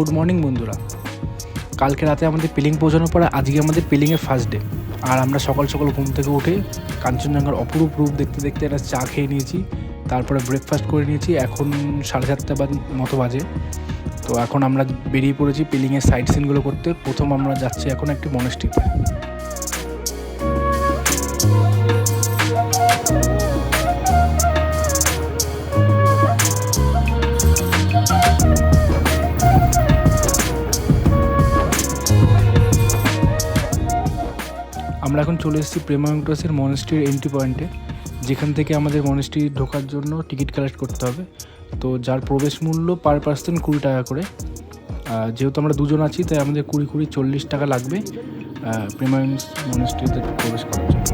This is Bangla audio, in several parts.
গুড মর্নিং বন্ধুরা। কালকে রাতে আমাদের পিলিং পৌঁছানোর পরে আজকে আমাদের পিলিংয়ের ফার্স্ট ডে। আর আমরা সকাল সকাল ঘুম থেকে উঠে কাঞ্চনজঙ্ঘার অপরূপ রূপ দেখতে দেখতে একটা চা খেয়ে নিয়েছি, তারপরে ব্রেকফাস্ট করে নিয়েছি। এখন 7:30 মতো বাজে। তো এখন আমরা বেরিয়ে পড়েছি পিলিংয়ের সাইট সিনগুলো করতে। প্রথম আমরা যাচ্ছি এখন একটি মনেস্ট্রিতে। আমরা এখন চলে এসেছি প্রেমায়ঙ্কটাসের মনেস্ট্রির এন্ট্রি পয়েন্টে, যেখান থেকে আমাদের মনেস্ট্রি ঢোকার জন্য টিকিট কালেক্ট করতে হবে। তো যার প্রবেশ মূল্য পার পার্সন 20 টাকা করে। যেহেতু আমরা দুজন আছি তাই আমাদের 20 40 টাকা লাগবে প্রেমায়ঙ্কস মনেস্ট্রিতে প্রবেশ করার জন্য।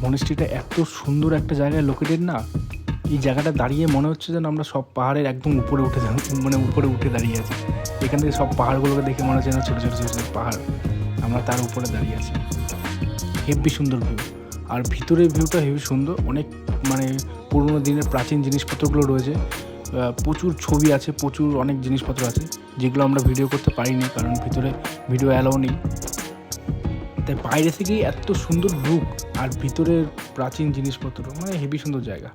মনেস্ট্রিটা এত সুন্দর একটা জায়গায় লোকেটেড না, এই জায়গাটা দাঁড়িয়ে মনে হচ্ছে যেন আমরা সব পাহাড়ের একদম উপরে উঠে দাঁড়িয়ে আছি। এখান থেকে সব পাহাড়গুলোকে দেখে মনে হচ্ছে না ছোটো ছোটো ছোটো ছোটো পাহাড়, আমরা তার উপরে দাঁড়িয়ে আছি। হেভি সুন্দর ভিউ, আর ভিতরের ভিউটা হেভি সুন্দর। অনেক পুরোনো দিনের প্রাচীন জিনিসপত্রগুলো রয়েছে, প্রচুর ছবি আছে, প্রচুর অনেক জিনিসপত্র আছে যেগুলো আমরা ভিডিও করতে পারিনি কারণ ভিতরে ভিডিও অ্যালাউ নেই। তাই বাইরে থেকেই এত সুন্দর লুক, আর ভিতরের প্রাচীন জিনিসপত্র হেভি সুন্দর জায়গা।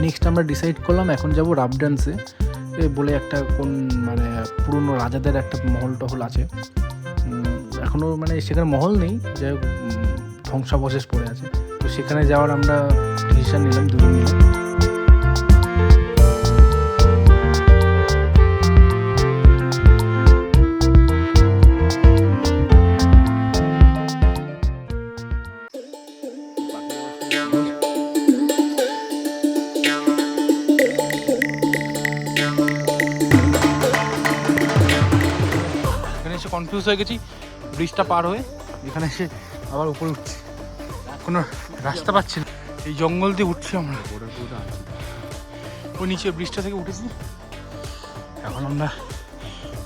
নেক্সট আমরা ডিসাইড করলাম এখন যাব রাব ডান্সে বলে একটা পুরনো রাজাদের একটা মহল টহল আছে। এখনও সেখানে মহল নেই, যাই হোক ধ্বংসাবশেষ পড়ে আছে। তো সেখানে যাওয়ার আমরা ডিসিশন নিলাম দুজন মিলে। কনফিউজ হয়ে গেছি, ব্রিজটা পার হয়ে এখানে এসে আবার উপরে উঠছি, কোনো রাস্তা পাচ্ছি না, এই জঙ্গল দিয়ে উঠছি আমরা। ওই নিচে ব্রিজটা থেকে উঠেছি, এখন আমরা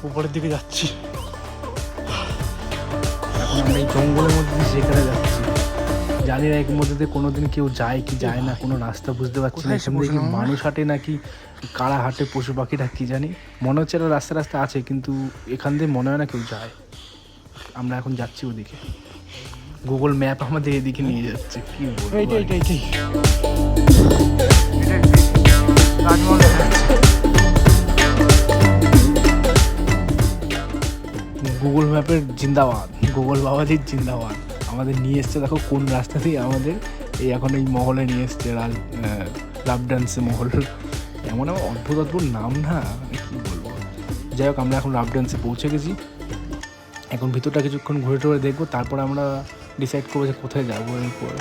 উপরের দিকে যাচ্ছি। এখন আমরা এই জঙ্গলের মধ্যে দিয়ে সেখানে যাচ্ছি, জানি না এর মধ্যে দিয়ে কোনোদিন কেউ যায় কি যায় না, কোনো রাস্তা বুঝতে পারছি না। এখান থেকে মানুষ হাঁটে নাকি কারা হাঁটে, পশু পাখিরা কি জানি, মনে হচ্ছে একটা রাস্তা আছে কিন্তু এখান দিয়ে মনে হয় না কেউ যায়। আমরা এখন যাচ্ছি ওদিকে, গুগল ম্যাপ আমাদের এদিকে নিয়ে যাচ্ছে। কি গুগল ম্যাপের জিন্দাবাদ, গুগল বাবাজির জিন্দাবাদ। আমাদের নিয়ে এসছে, দেখো কোন রাস্তা দিয়ে আমাদের এখন এই মহলে নিয়ে এসছে, রাব ডান্সে মহল। এমন অদ্ভুত অদ্ভুত নাম না, কি বলবো। যাই হোক আমরা এখন রাব ডান্সে পৌঁছে গেছি, এখন ভিতরটা কিছুক্ষণ ঘুরে টুরে দেখবো, তারপর আমরা ডিসাইড করবো যে কোথায় যাবো এরপর।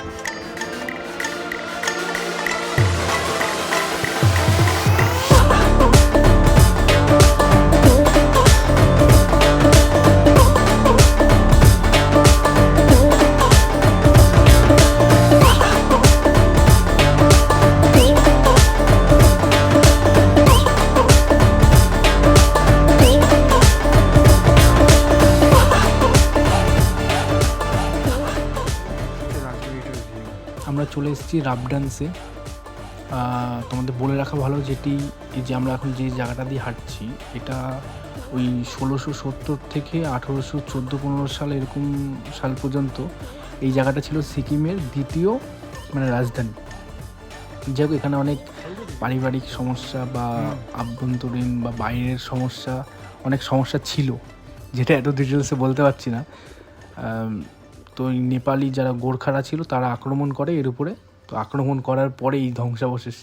চলে এসেছি রাবডান্সে। তোমাদের বলে রাখা ভালো, যেটি এই যে আমরা এখন যে জায়গাটা দিয়ে হাঁটছি, এটা ওই 1670 থেকে 1814-15 সাল এরকম সাল পর্যন্ত এই জায়গাটা ছিল সিকিমের দ্বিতীয় মানে রাজধানী। যাই হোক, এখানে অনেক পারিবারিক সমস্যা বা আভ্যন্তরীণ বা বাইরের সমস্যা, অনেক সমস্যা ছিল, যেটা এত ডিটেলসে বলতে পারছি না। তো এই নেপালি যারা গোর্খারা ছিল তারা আক্রমণ করে এর উপরে। তো আক্রমণ করার পরে এই ধ্বংসাবশেষ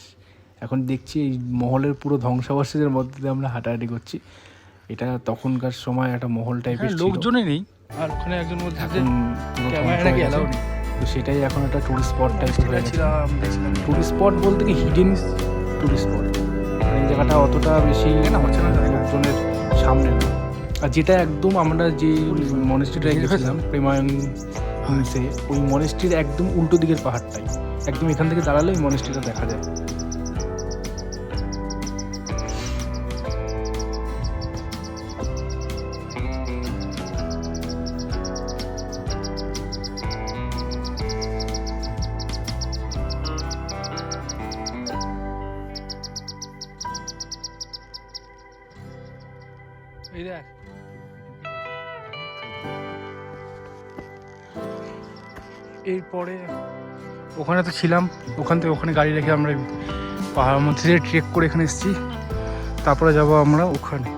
এখন দেখছি, এই মহলের পুরো ধ্বংসাবশেষের মধ্যে দিয়ে আমরা হাঁটাহাঁটি করছি। এটা তখনকার সময় একটা মহল টাইপের ছিল, লোকজনই নেই, আর ওখানে একজন বলছে যে ক্যামেরা নাকি অ্যালাউ নেই। তো সেটাই এখন একটা টুরিস্ট স্পট টাইপ হয়ে গেছে। টুরিস্ট স্পট বলতে কি হিডেন টুরিস্ট স্পট, এই জায়গাটা অতটা বেশি লোকজনের সামনে না। আর যেটা একদম আমরা যে মনেস্ট্রিটা গেছিলাম প্রেমায়ংসে, ওই মনেস্ট্রির একদম উল্টো দিকের পাহাড়টাই, একদম এখান থেকে দাঁড়ালে ওই মনেস্ট্রিটা দেখা যায়। এই দেখ, এরপরে ওখানে তো ছিলাম, ওখান থেকে ওখানে গাড়ি রেখে আমরা পাহাড়ের মধ্যে দিয়ে ট্রেক করে এখানে এসেছি। তারপরে যাব আমরা ওখানে।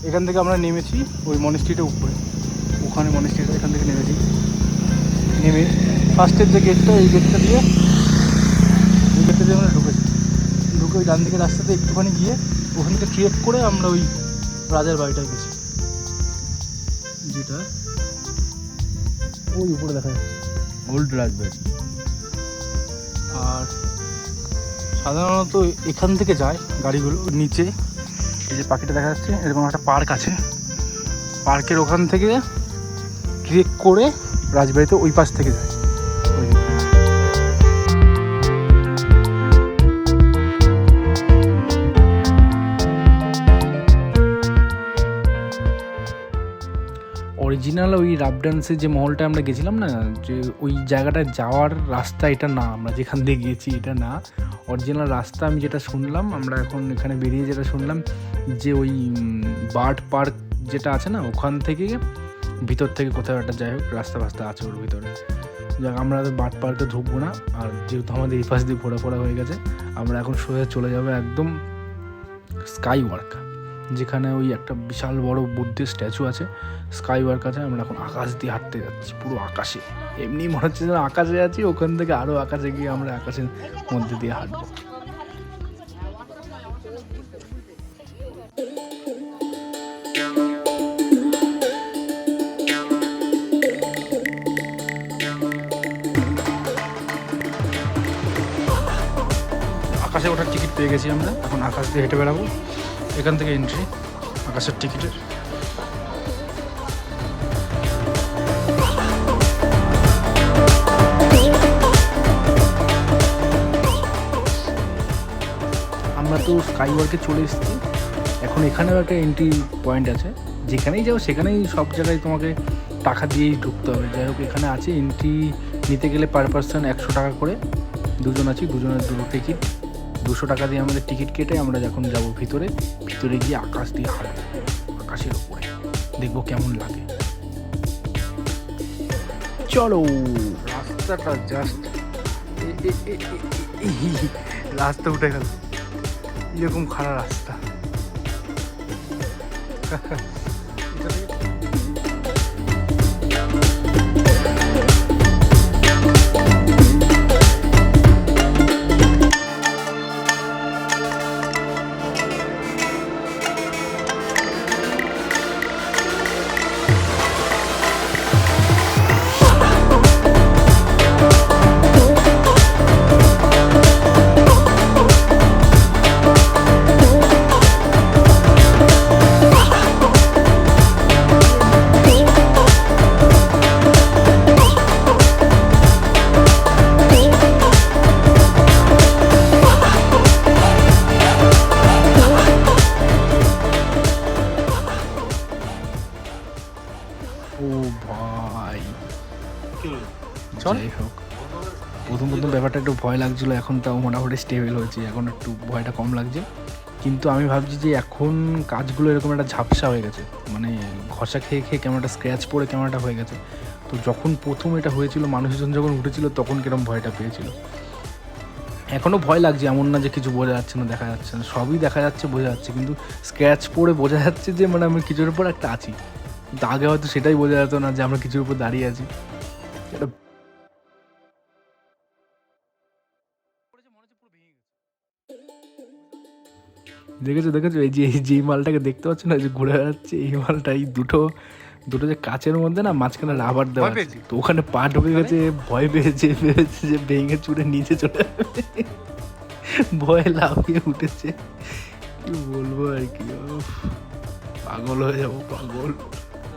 এখান থেকে আমরা নেমেছি ওই মনেস্ট্রিটার উপরে, ওখানে মনেস্ট্রিটা, এখান থেকে নেমেছি। নেমে ফার্স্টের যে গেটটা, এই গেটটা দিয়ে আমরা ঢুকেছি। ঢুকে ওই ডান দিকে রাস্তাতে একটুখানি গিয়ে ওখান থেকে ট্রেক করে আমরা ওই রাজার বাড়িটায় গেছি, যেটা ওই উপরে দেখা যাচ্ছে ওল্ড রাজবাড়ি। আর সাধারণত এখান থেকে যায় গাড়িগুলো নিচে, এই যে পাখিটা দেখা যাচ্ছে, এরকম একটা পার্ক আছে, পার্কের ওখান থেকে ট্রেক করে রাজবাড়িতে ওই পাশ থেকে যায়। অরিজিনাল ওই রাবডান্সের যে মহলটা আমরা গেছিলাম না, যে ওই জায়গাটায় যাওয়ার রাস্তা এটা না, আমরা যেখান দিয়ে গিয়েছি এটা না। অরিজিনাল রাস্তা আমি যেটা শুনলাম, আমরা এখন এখানে বেরিয়ে যেটা শুনলাম, যে ওই বার্ড পার্ক যেটা আছে না, ওখান থেকে ভিতর থেকে কোথাও একটা, যাই হোক রাস্তা ফাস্তা আছে ওর ভিতরে। যাক, আমরা বার্ড পার্কে ঢুকবো না। আর যেহেতু আমাদের এই পাশ দিয়ে ঘোরাফোরা হয়ে গেছে, আমরা এখন সোজা চলে যাবো একদম স্কাই ওয়ার্ক, যেখানে ওই একটা বিশাল বড় বুদ্ধের স্ট্যাচু আছে, স্কাই ওয়ার্ক আছে। আমরা এখন আকাশ দিয়ে হাঁটতে যাচ্ছি, পুরো আকাশে, এমনি মনে হচ্ছে যেন আকাশে আছি, ওখান থেকে আরও আকাশে গিয়ে আমরা আকাশের মধ্যে দিয়ে হাঁটবো। আকাশে ওঠার টিকিট পেয়ে গেছি আমরা, এখন আকাশ দিয়ে হেঁটে বেড়াবো। এখান থেকে এন্ট্রি আকাশের টিকিটের। আমরা তো স্কাই ওয়ার্কে চলে এসেছি। এখন এখানেও একটা এন্ট্রি পয়েন্ট আছে, যেখানেই যাও সেখানেই সব জায়গায় তোমাকে টাকা দিয়েই ঢুকতে হবে। যাই হোক, এখানে আছে এন্ট্রি নিতে গেলে পার পার্সন 100 টাকা করে, দুজন আছি, দুজনের দুটো টিকিট, 200 টাকা দিয়ে আমাদের টিকিট কেটে আমরা যখন যাব ভিতরে, ভিতরে গিয়ে আকাশ দিয়ে হাঁটবো, আকাশের উপরে দেখবো কেমন লাগে। চলো। রাস্তাটা জাস্ট রাস্তা উঠে গেল, এরকম খারাপ রাস্তা। ও ভাই, চল। যাই হোক, প্রথম ব্যাপারটা একটু ভয় লাগছিলো, এখন তাও মোটামুটি স্টেবল হয়েছে, এখন একটু ভয়টা কম লাগছে। কিন্তু আমি ভাবছি যে এখন কাজগুলো এরকম একটা ঝাপসা হয়ে গেছে, মানে ঘষা খেয়ে খেয়ে কেমন একটা স্ক্র্যাচ পড়ে কেমন একটা হয়ে গেছে। তো যখন প্রথম এটা হয়েছিল, মানুষজন যখন উঠেছিল, তখন কিরম ভয়টা পেয়েছিল। এখনও ভয় লাগছে, এমন না যে কিছু বোঝা যাচ্ছে না, দেখা যাচ্ছে না, সবই দেখা যাচ্ছে, বোঝা যাচ্ছে, কিন্তু স্ক্র্যাচ পড়ে বোঝা যাচ্ছে যে মানে আমি কিছুর উপর একটা আছি। কিন্তু আগে হয়তো সেটাই বোঝা যেত না যে আমরা কিছুর উপর দাঁড়িয়ে আছি। এটা দেখেছো এই মালটাকে দেখতে পাচ্ছ না, যে ঘুরে বেড়াচ্ছে, এই মালটা, এই দুটো যে কাচের মধ্যে না মাঝখানে রাবার দেওয়া আছে, তো ওখানে পা ঢুকে গেছে, ভয় পেয়েছে, ভেবেছে যে ভেঙে চুরে নিচে চলে যাবে, ভয়ে লাফিয়ে উঠেছে। কি বলবো আর কি, পাগল হয়ে যাবো, পাগল।